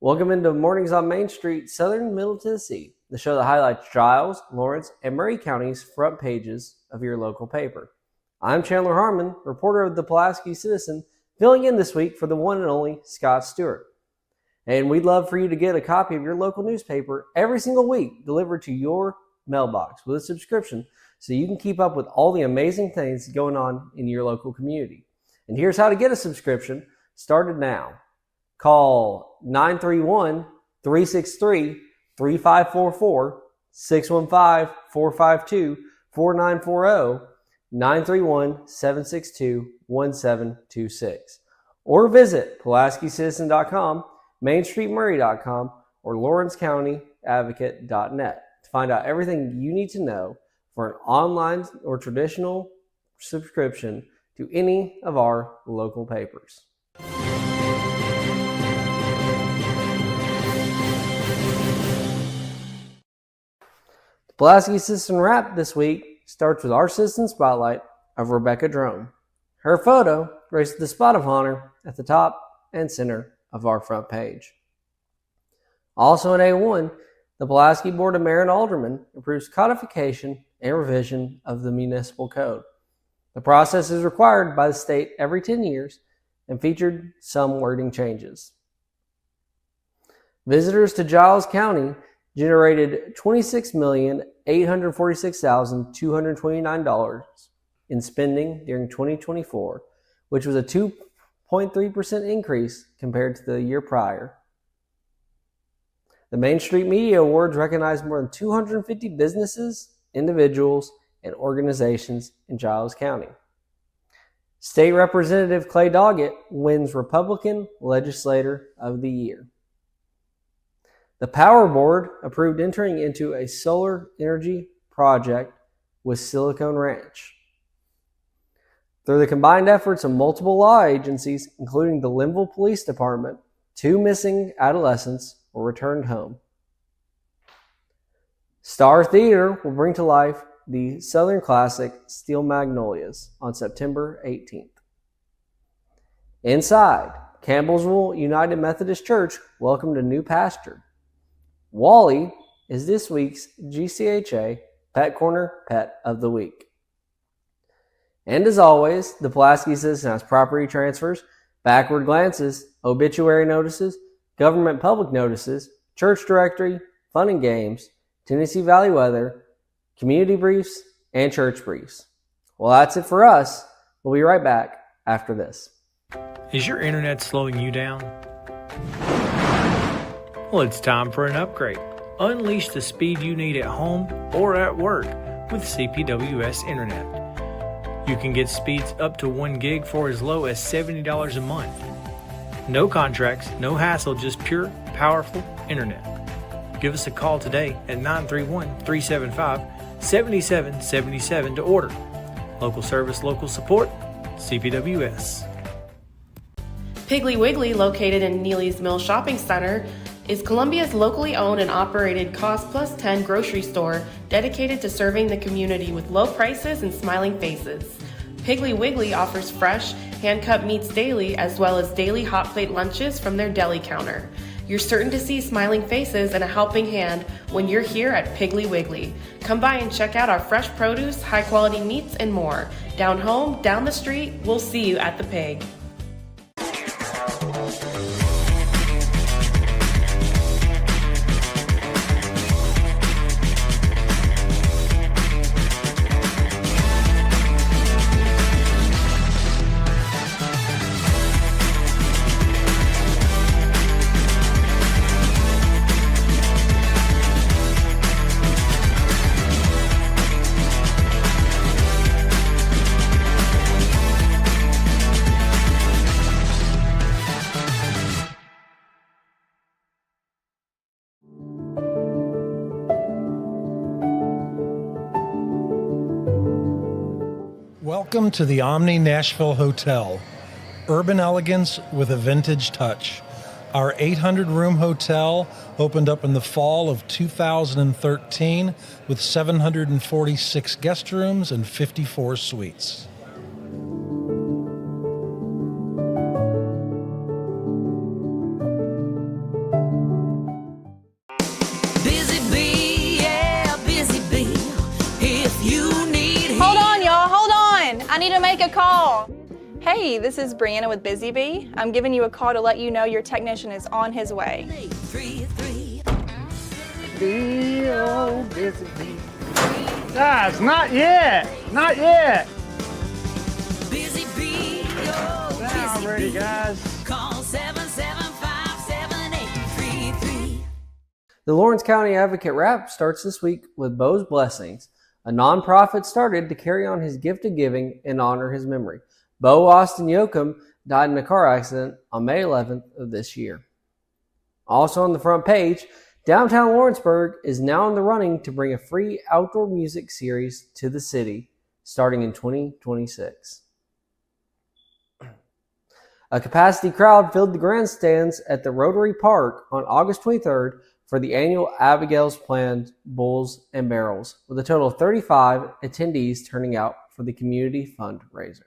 Welcome into Mornings on Main Street, Southern Middle Tennessee, the show that highlights Giles, Lawrence, and Maury counties' front pages of your local paper. I'm Chandler Harmon, reporter of the Pulaski Citizen, filling in this week for the one and only Scott Stewart. And we'd love for you to get a copy of your local newspaper every single week delivered to your mailbox with a subscription so you can keep up with all the amazing things going on in your local community. And here's how to get a subscription started now. Call 931-363-3544, 615-452-4940, 931-762-1726. Or visit PulaskiCitizen.com, MainStreetMurray.com, or LawrenceCountyAdvocate.net to find out everything you need to know for an online or traditional subscription to any of our local papers. Pulaski Citizen Wrap this week starts with our Citizen Spotlight of Rebecca Drone. Her photo graces the spot of honor at the top and center of our front page. Also in A1, the Pulaski Board of Mayor and Aldermen approves codification and revision of the municipal code. The process is required by the state every 10 years and featured some wording changes. Visitors to Giles County generated $26,846,229 in spending during 2024, which was a 2.3% increase compared to the year prior. The Main Street Media Awards recognized more than 250 businesses, individuals, and organizations in Giles County. State Representative Clay Doggett wins Republican Legislator of the Year. The Power Board approved entering into a solar energy project with Silicon Ranch. Through the combined efforts of multiple law agencies, including the Linville Police Department, 2 missing adolescents were returned home. Star Theater will bring to life the Southern classic Steel Magnolias on September 18th. Inside, Campbellsville United Methodist Church welcomed a new pastor. Wally is this week's GCHA Pet Corner Pet of the Week. And as always, the Pulaski Citizen has property transfers, backward glances, obituary notices, government public notices, church directory, fun and games, Tennessee Valley weather, community briefs, and church briefs. Well, that's it for us. We'll be right back after this. Is your internet slowing you down? Well, it's time for an upgrade. Unleash the speed you need at home or at work with CPWS Internet. You can get speeds up to 1 gig for as low as $70 a month. No contracts, no hassle, just pure, powerful internet. Give us a call today at 931-375-7777 to order. Local service, local support, CPWS. Piggly Wiggly, located in Neely's Mill Shopping Center, is Columbia's locally owned and operated Cost Plus 10 grocery store dedicated to serving the community with low prices and smiling faces. Piggly Wiggly offers fresh, hand-cut meats daily as well as daily hot plate lunches from their deli counter. You're certain to see smiling faces and a helping hand when you're here at Piggly Wiggly. Come by and check out our fresh produce, high-quality meats, and more. Down home, down the street, we'll see you at the Pig. Welcome to the Omni Nashville Hotel. Urban elegance with a vintage touch. Our 800-room hotel opened up in the fall of 2013 with 746 guest rooms and 54 suites. to make a call. Hey, this is Brianna with Busy Bee. I'm giving you a call to let you know your technician is on his way. Guys, not yet. Not yet. Busy Bee, oh, Now, ready, guys. call 775-7833. The Lawrence County Advocate Rap starts this week with Bo's Blessings, a nonprofit started to carry on his gift of giving and honor his memory. Bo Austin Yoakum died in a car accident on May 11th of this year. Also on the front page, downtown Lawrenceburg is now in the running to bring a free outdoor music series to the city starting in 2026. A capacity crowd filled the grandstands at the Rotary Park on August 23rd for the annual Abigail's Planned Bulls and Barrels, with a total of 35 attendees turning out for the community fundraiser.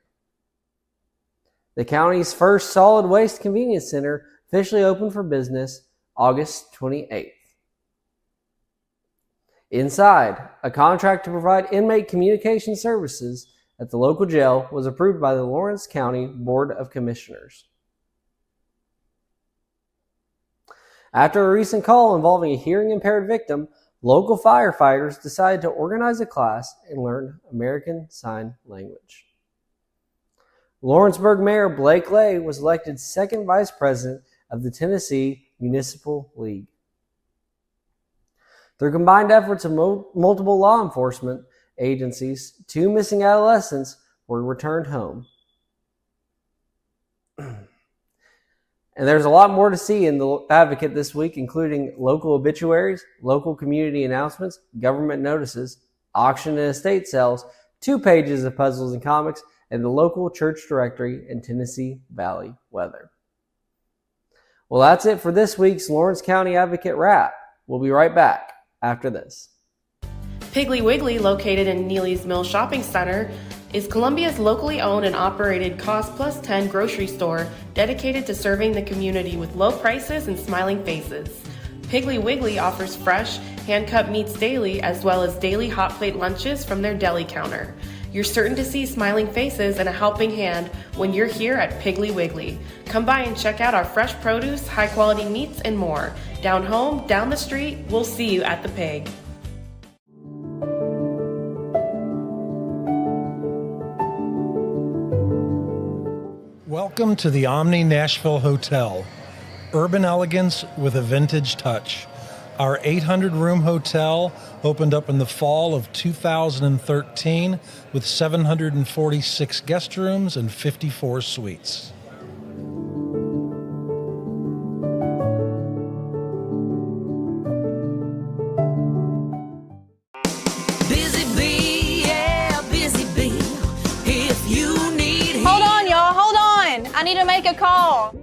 The county's first solid waste convenience center officially opened for business August 28th. Inside, a contract to provide inmate communication services at the local jail was approved by the Lawrence County Board of Commissioners. After a recent call involving a hearing-impaired victim, local firefighters decided to organize a class and learn American Sign Language. Lawrenceburg Mayor Blake Lay was elected second vice president of the Tennessee Municipal League. Through combined efforts of multiple law enforcement agencies, 2 missing adolescents were returned home. And there's a lot more to see in the Advocate this week, including local obituaries, local community announcements, government notices, auction and estate sales, 2 pages of puzzles and comics, and the local church directory and Tennessee Valley weather. Well, that's it for this week's Lawrence County Advocate Wrap. We'll be right back after this. Piggly Wiggly, located in Neely's Mill Shopping Center, is Columbia's locally owned and operated Cost Plus 10 grocery store dedicated to serving the community with low prices and smiling faces. Piggly Wiggly offers fresh, hand-cut meats daily, as well as daily hot plate lunches from their deli counter. You're certain to see smiling faces and a helping hand when you're here at Piggly Wiggly. Come by and check out our fresh produce, high-quality meats, and more. Down home, down the street, we'll see you at the Pig. Welcome to the Omni Nashville Hotel. Urban elegance with a vintage touch. Our 800-room hotel opened up in the fall of 2013 with 746 guest rooms and 54 suites. Busy Bee, yeah, Busy Bee. If you need Hold on, y'all, hold on. I need to make a call.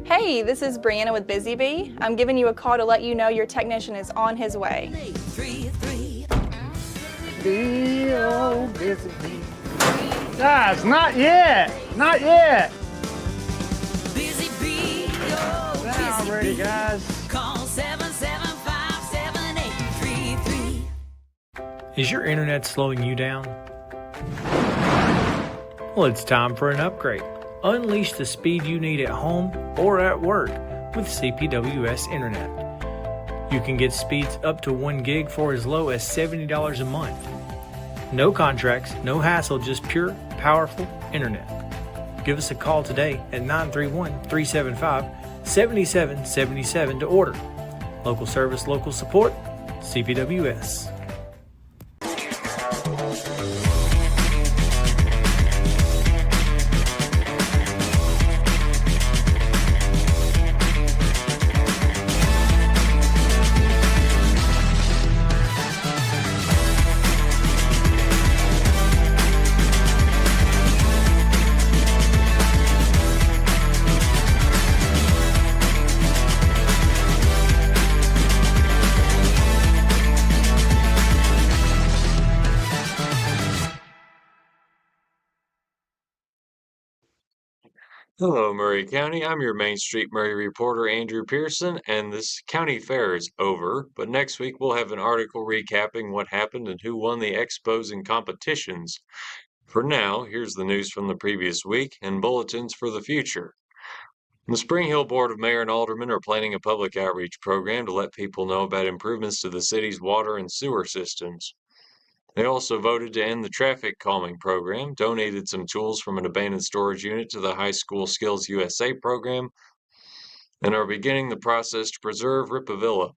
Hey, this is Brianna with Busy Bee. I'm giving you a call to let you know your technician is on his way. 833. Busy bee. Guys, not yet. Not yet. Busy Bee, oh, Now, Busy ready, Bee. guys. Call 775-7833. Is your internet slowing you down? Well, it's time for an upgrade. Unleash the speed you need at home or at work with CPWS Internet. You can get speeds up to 1 gig for as low as $70 a month. No contracts, no hassle, just pure, powerful internet. Give us a call today at 931-375-7777 to order. Local service, local support, CPWS. Hello, Maury County. I'm your Main Street Maury reporter, Andrew Pearson, and this county fair is over. But next week we'll have an article recapping what happened and who won the expos and competitions. For now, here's the news from the previous week and bulletins for the future. The Spring Hill Board of Mayor and Aldermen are planning a public outreach program to let people know about improvements to the city's water and sewer systems. They also voted to end the traffic calming program, donated some tools from an abandoned storage unit to the High School Skills USA program, and are beginning the process to preserve Ripavilla.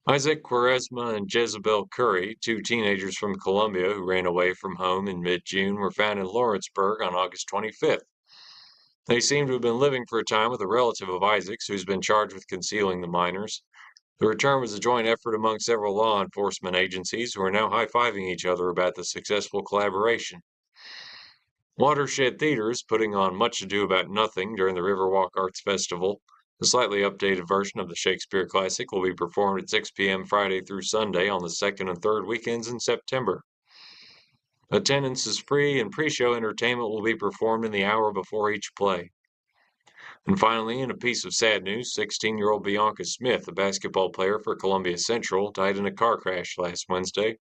Isaac Quaresma and Jezebel Curry, two teenagers from Columbia who ran away from home in mid-June, were found in Lawrenceburg on August 25th. They seem to have been living for a time with a relative of Isaac's who's been charged with concealing the minors. The return was a joint effort among several law enforcement agencies who are now high-fiving each other about the successful collaboration. Watershed Theater is putting on Much Ado About Nothing during the Riverwalk Arts Festival. A slightly updated version of the Shakespeare classic will be performed at 6 p.m. Friday through Sunday on the second and third weekends in September. Attendance is free and pre-show entertainment will be performed in the hour before each play. And finally, in a piece of sad news, 16-year-old Bianca Smith, a basketball player for Columbia Central, died in a car crash last Wednesday.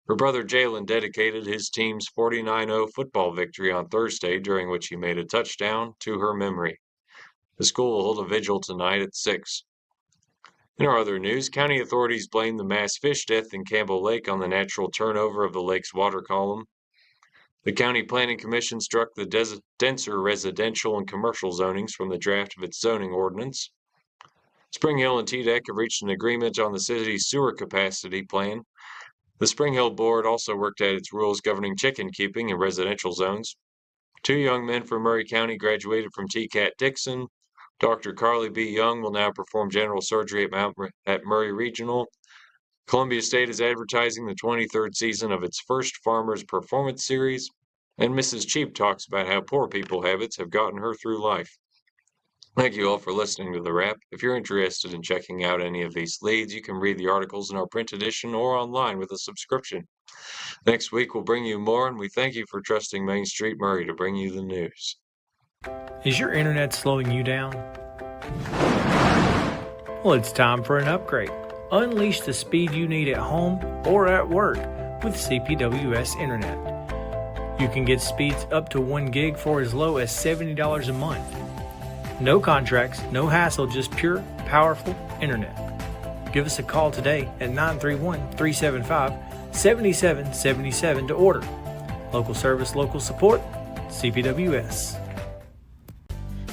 Her brother Jalen dedicated his team's 49-0 football victory on Thursday, during which he made a touchdown, to her memory. The school will hold a vigil tonight at 6. In our other news, county authorities blame the mass fish death in Campbell Lake on the natural turnover of the lake's water column. The County Planning Commission struck the denser residential and commercial zonings from the draft of its zoning ordinance. Spring Hill and TDEC have reached an agreement on the city's sewer capacity plan. The Spring Hill Board also worked out its rules governing chicken keeping in residential zones. 2 young men from Maury County graduated from TCAT Dixon. Dr. Carly B. Young will now perform general surgery at Maury Regional. Columbia State is advertising the 23rd season of its first Farmers Performance Series, and Mrs. Cheap talks about how poor people habits have gotten her through life. Thank you all for listening to The Wrap. If you're interested in checking out any of these leads, you can read the articles in our print edition or online with a subscription. Next week we'll bring you more, and we thank you for trusting Main Street Maury to bring you the news. Is your internet slowing you down? Well, it's time for an upgrade. Unleash the speed you need at home or at work with CPWS Internet. You can get speeds up to 1 gig for as low as $70 a month. No contracts, no hassle, just pure, powerful internet. Give us a call today at 931-375-7777 to order. Local service, local support, CPWS.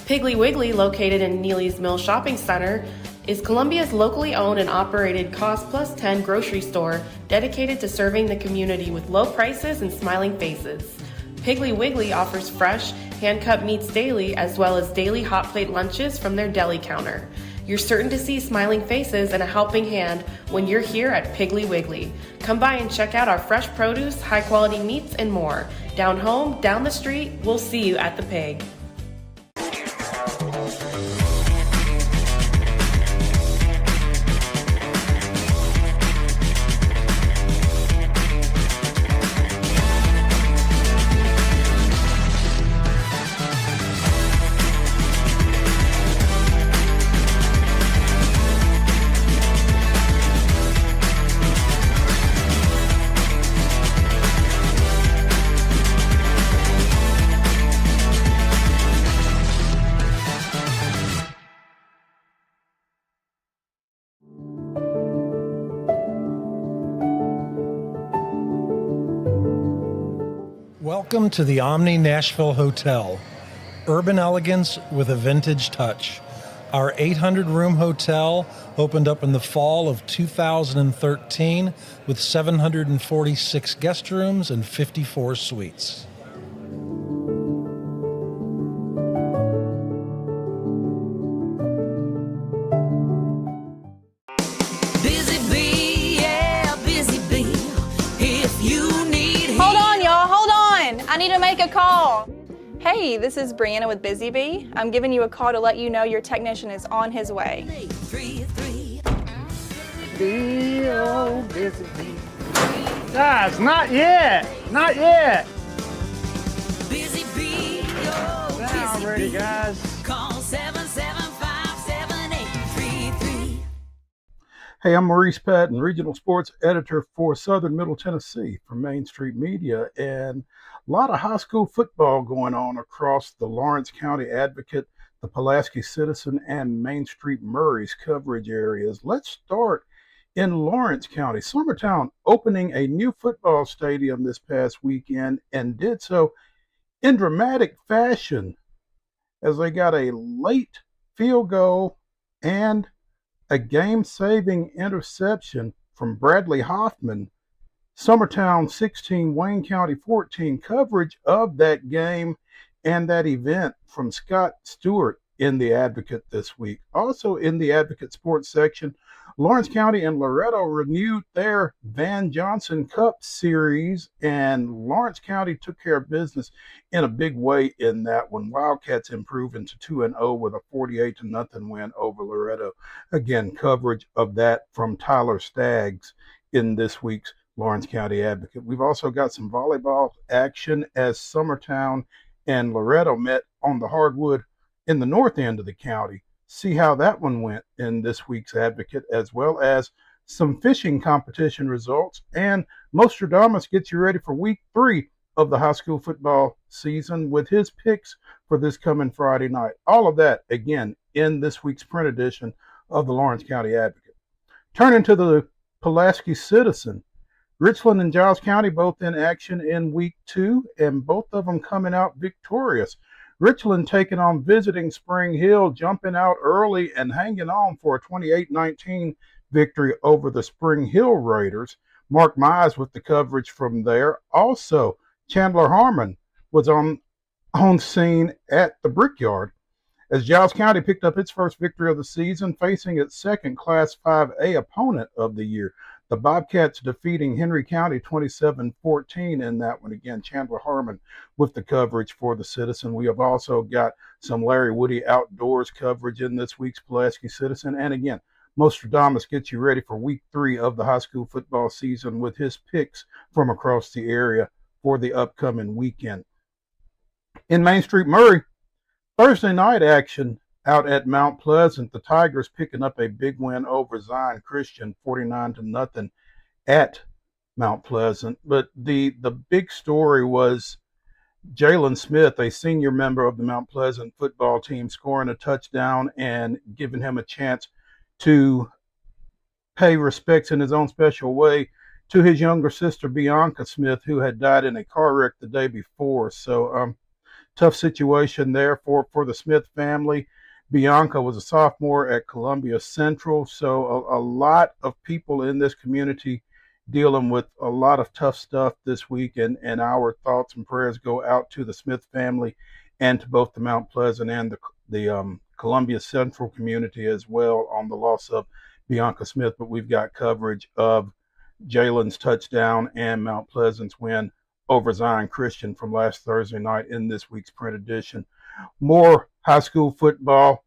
Piggly Wiggly, located in Neely's Mill Shopping Center, is Columbia's locally owned and operated Cost Plus 10 grocery store dedicated to serving the community with low prices and smiling faces. Piggly Wiggly offers fresh, hand-cut meats daily, as well as daily hot plate lunches from their deli counter. You're certain to see smiling faces and a helping hand when you're here at Piggly Wiggly. Come by and check out our fresh produce, high-quality meats, and more. Down home, down the street, we'll see you at the Pig. Welcome to the Omni Nashville Hotel. Urban elegance with a vintage touch. Our 800-room hotel opened up in the fall of 2013 with 746 guest rooms and 54 suites. Busy bee, yeah, busy bee. If you need Hold on, y'all, hold on. I need to make a call. Hey, this is Brianna with Busy Bee. I'm giving you a call to let you know your technician is on his way. 333. Busy bee. Guys, not yet. Not yet. Busy bee, oh, Now busy ready, bee. guys. Call 775-7833. Hey, I'm Maurice Patton, Regional Sports Editor for Southern Middle Tennessee for Main Street Media, and a lot of high school football going on across the Lawrence County Advocate, the Pulaski Citizen, and Main Street Maury's coverage areas. Let's start in Lawrence County. Summertown opening a new football stadium this past weekend and did so in dramatic fashion as they got a late field goal and a game-saving interception from Bradley Hoffman. Summertown 16, Wayne County 14. Coverage of that game and that event from Scott Stewart in the Advocate this week. Also in the Advocate Sports section, Lawrence County and Loretto renewed their Van Johnson Cup series, and Lawrence County took care of business in a big way in that one. Wildcats improving to 2-0 with a 48-0 win over Loretto. Again, coverage of that from Tyler Staggs in this week's Lawrence County Advocate. We've also got some volleyball action as Summertown and Loretto met on the hardwood in the north end of the county. See how that one went in this week's Advocate, as well as some fishing competition results. And Nostradamus gets you ready for week 3 of the high school football season with his picks for this coming Friday night. All of that, again, in this week's print edition of the Lawrence County Advocate. Turning to the Pulaski Citizen, Richland and Giles County both in action in week 2, and both of them coming out victorious. Richland taking on visiting Spring Hill, jumping out early and hanging on for a 28-19 victory over the Spring Hill Raiders. Mark Mize with the coverage from there. Also, Chandler Harmon was on scene at the Brickyard as Giles County picked up its first victory of the season, facing its second Class 5A opponent of the year. The Bobcats defeating Henry County 27-14 in that one. Again, Chandler Harmon with the coverage for the Citizen. We have also got some Larry Woody outdoors coverage in this week's Pulaski Citizen. And again, Nostradamus gets you ready for week 3 of the high school football season with his picks from across the area for the upcoming weekend. In Main Street Maury, Thursday night action out at Mount Pleasant, the Tigers picking up a big win over Zion Christian, 49-0 at Mount Pleasant. But the big story was Jalen Smith, a senior member of the Mount Pleasant football team, scoring a touchdown and giving him a chance to pay respects in his own special way to his younger sister, Bianca Smith, who had died in a car wreck the day before. So tough situation there for the Smith family. Bianca was a sophomore at Columbia Central, so a lot of people in this community dealing with a lot of tough stuff this week, and our thoughts and prayers go out to the Smith family and to both the Mount Pleasant and the Columbia Central community as well on the loss of Bianca Smith. But we've got coverage of Jalen's touchdown and Mount Pleasant's win over Zion Christian from last Thursday night in this week's print edition. More high school football.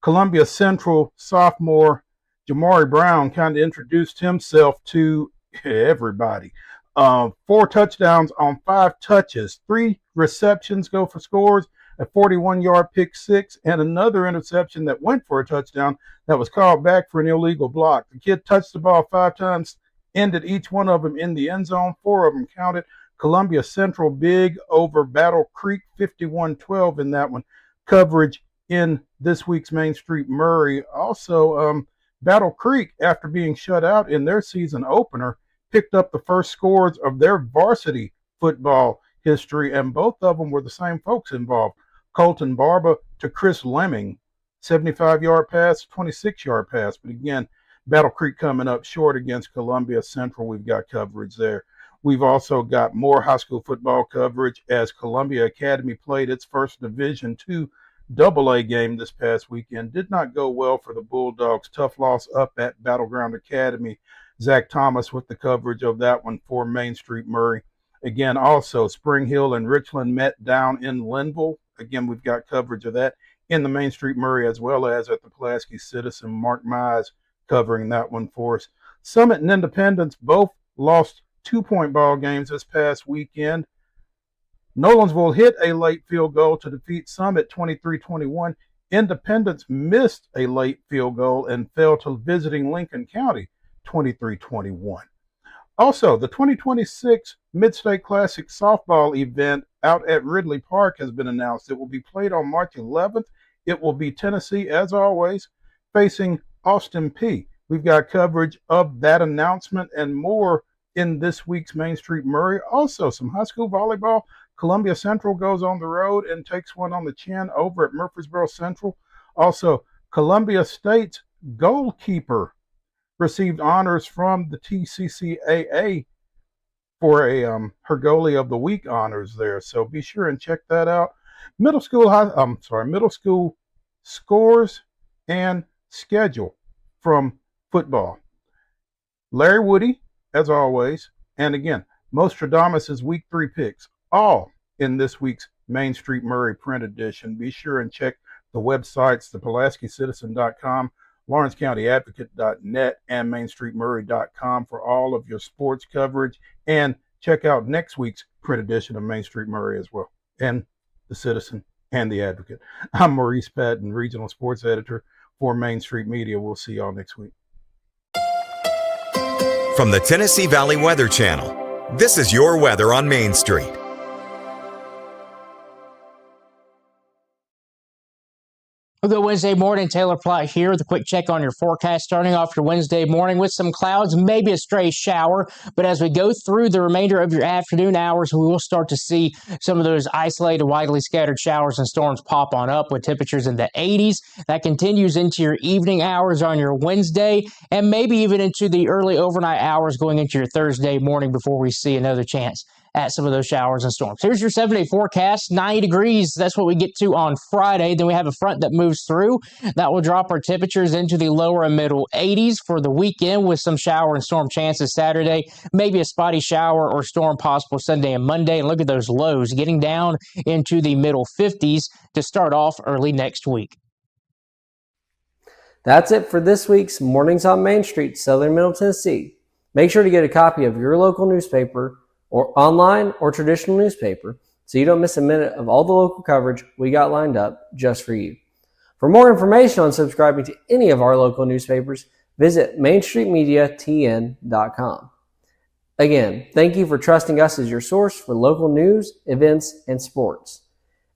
Columbia Central sophomore Jamari Brown kind of introduced himself to everybody. 4 touchdowns on 5 touches, 3 receptions go for scores, a 41-yard pick 6, and another interception that went for a touchdown that was called back for an illegal block. The kid touched the ball 5 times, ended each one of them in the end zone. 4 of them counted. Columbia Central big over Battle Creek, 51-12 in that one. Coverage in this week's Main Street Maury. Also, Battle Creek, after being shut out in their season opener, picked up the first scores of their varsity football history, and both of them were the same folks involved. Colton Barber to Chris Lemming, 75-yard pass, 26-yard pass. But again, Battle Creek coming up short against Columbia Central. We've got coverage there. We've also got more high school football coverage as Columbia Academy played its first Division II AA game this past weekend. Did not go well for the Bulldogs. Tough loss up at Battleground Academy. Zach Thomas with the coverage of that one for Main Street Maury. Again, also Spring Hill and Richland met down in Linville. Again, we've got coverage of that in the Main Street Maury as well as at the Pulaski Citizen. Mark Mize covering that one for us. Summit and Independence both lost 2-point ball games this past weekend. Nolensville hit a late field goal to defeat Summit 23-21. Independence missed a late field goal and fell to visiting Lincoln County 23-21. Also, the 2026 Mid-State Classic softball event out at Ridley Park has been announced. It will be played on March 11th. It will be Tennessee, as always, facing Austin Peay. We've got coverage of that announcement and more in this week's Main Street Maury. Also, some high school volleyball. Columbia Central goes on the road and takes one on the chin over at Murfreesboro Central. Also, Columbia State's goalkeeper received honors from the TCCAA for her goalie of the week honors there. So be sure and check that out. Middle school scores and schedule from football. Larry Woody, as always, and again, Mostradamus' Week 3 picks, all in this week's Main Street Maury print edition. Be sure and check the websites, thepulaskicitizen.com, lawrencecountyadvocate.net, and mainstreetmaury.com for all of your sports coverage. And check out next week's print edition of Main Street Maury as well, and the Citizen and the Advocate. I'm Maurice Patton, Regional Sports Editor for Main Street Media. We'll see y'all next week. From the Tennessee Valley Weather Channel, this is your weather on Main Street. Good Wednesday morning, Taylor Plott here with a quick check on your forecast. Starting off your Wednesday morning with some clouds, maybe a stray shower, but as we go through the remainder of your afternoon hours, we will start to see some of those isolated, widely scattered showers and storms pop on up with temperatures in the 80s. That continues into your evening hours on your Wednesday and maybe even into the early overnight hours going into your Thursday morning before we see another chance at some of those showers and storms. Here's your 7-day forecast, 90 degrees. That's what we get to on Friday. Then we have a front that moves through. That will drop our temperatures into the lower and middle 80s for the weekend with some shower and storm chances Saturday. Maybe a spotty shower or storm possible Sunday and Monday. And look at those lows getting down into the middle 50s to start off early next week. That's it for this week's Mornings on Main Street, Southern Middle Tennessee. Make sure to get a copy of your local newspaper or online or traditional newspaper so you don't miss a minute of all the local coverage we got lined up just for you. For more information on subscribing to any of our local newspapers, visit mainstreetmediatn.com. Again, thank you for trusting us as your source for local news, events, and sports.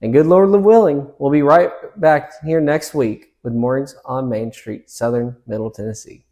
And good Lord willing, we'll be right back here next week with Mornings on Main Street, Southern Middle Tennessee.